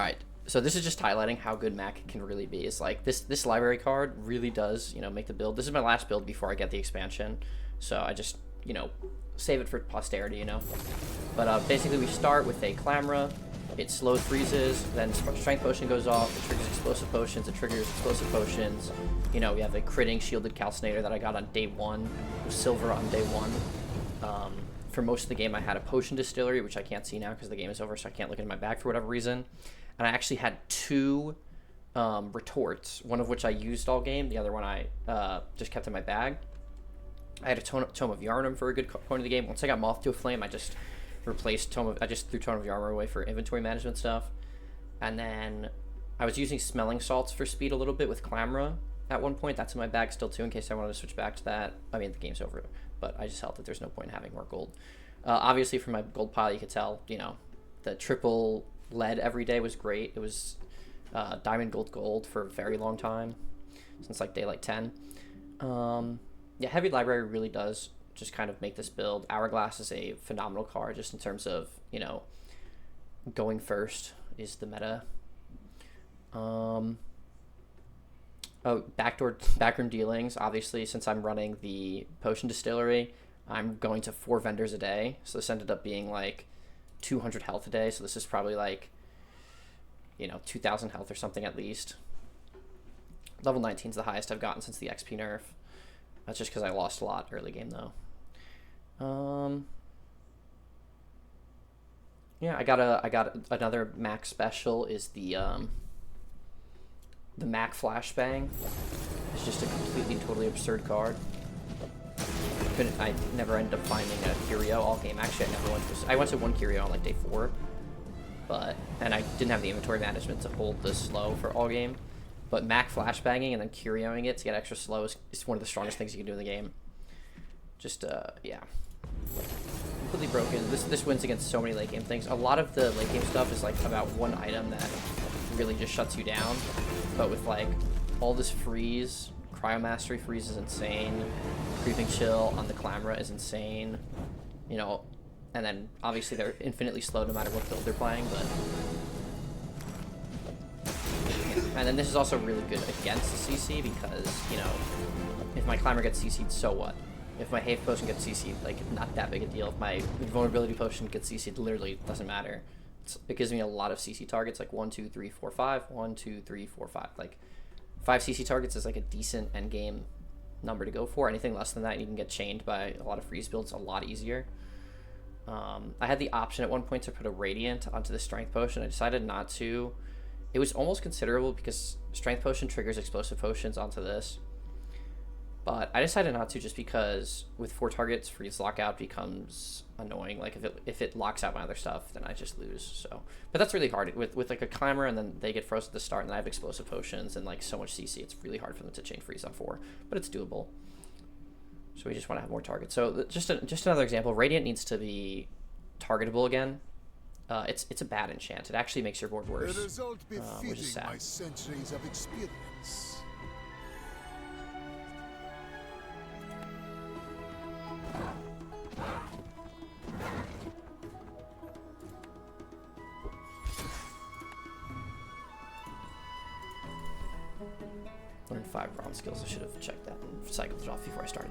All right, so this is just highlighting how good Mac can really be. It's like this library card really does, you know, make the build. This is my last build before I get the expansion, so I just, you know, save it for posterity, you know. But basically we start with a Clamra. It slow freezes, then Strength Potion goes off, it triggers Explosive Potions, it triggers Explosive Potions. You know, we have a critting Shielded Calcinator that I got on day 1, with Silver on day 1. For most of the game I had a Potion Distillery, which I can't see now because the game is over, so I can't look in my bag for whatever reason. And I actually had 2 retorts, one of which I used all game, the other one I just kept in my bag. I had a Tome of Yarnum for a good point of the game. Once I got Moth to a Flame, I just replaced I just threw Tome of Yarnum away for inventory management stuff. And then I was using Smelling Salts for speed a little bit with Clamra at one point. That's in my bag still too, in case I wanted to switch back to that. I mean, the game's over, but I just felt that there's no point in having more gold. Obviously, from my gold pile, you could tell, you know, the triple lead every day was great. It was diamond, gold for a very long time, since like day like 10. Yeah, Heavy Library really does just kind of make this build. Hourglass is a phenomenal card just in terms of, you know, going first is the meta. Oh, backroom dealings. Obviously, since I'm running the Potion Distillery, I'm going to 4 vendors a day. So this ended up being like 200 health a day. So this is probably like, you know, 2,000 health or something at least. Level 19 is the highest I've gotten since the XP nerf. That's just because I lost a lot early game though. Yeah, I got another Mac special is the Mac Flashbang. It's just a completely totally absurd card. I never ended up finding a Curio all game. Actually, I went to 1 Curio on like day 4, and I didn't have the inventory management to hold the slow for all game. But Mac Flashbanging and then Curioing it to get extra slow is one of the strongest things you can do in the game. Just yeah, completely broken. This wins against so many late game things. A lot of the late game stuff is like about one item that really just shuts you down. But with like all this freeze, Cryo Mastery freeze is insane. Creeping Chill on the Clamra is insane. You know, and then obviously they're infinitely slow no matter what build they're playing. But and then this is also really good against CC because, you know, if my Clamra gets CC'd, so what? If my Haste Potion gets CC'd, like, not that big a deal. If my Vulnerability Potion gets CC'd, literally doesn't matter. It gives me a lot of CC targets, like 1, 2, 3, 4, 5. 1, 2, 3, 4, 5. Like, 5 CC targets is like a decent endgame number to go for. Anything less than that, you can get chained by a lot of freeze builds a lot easier. I had the option at one point to put a Radiant onto the Strength Potion. I decided not to. It was almost considerable because Strength Potion triggers Explosive Potions onto this. But I decided not to just because with 4 targets, freeze lockout becomes annoying. Like if it locks out my other stuff, then I just lose. So, but that's really hard with like a Clamor, and then they get frozen at the start, and then I have Explosive Potions and like so much CC. It's really hard for them to chain freeze on 4, but it's doable. So we just want to have more targets. So just another example. Radiant needs to be targetable again. It's a bad enchant. It actually makes your board worse, which is sad. My centuries of experience. Learned 5 bronze skills. I should have checked that and cycled it off before I started.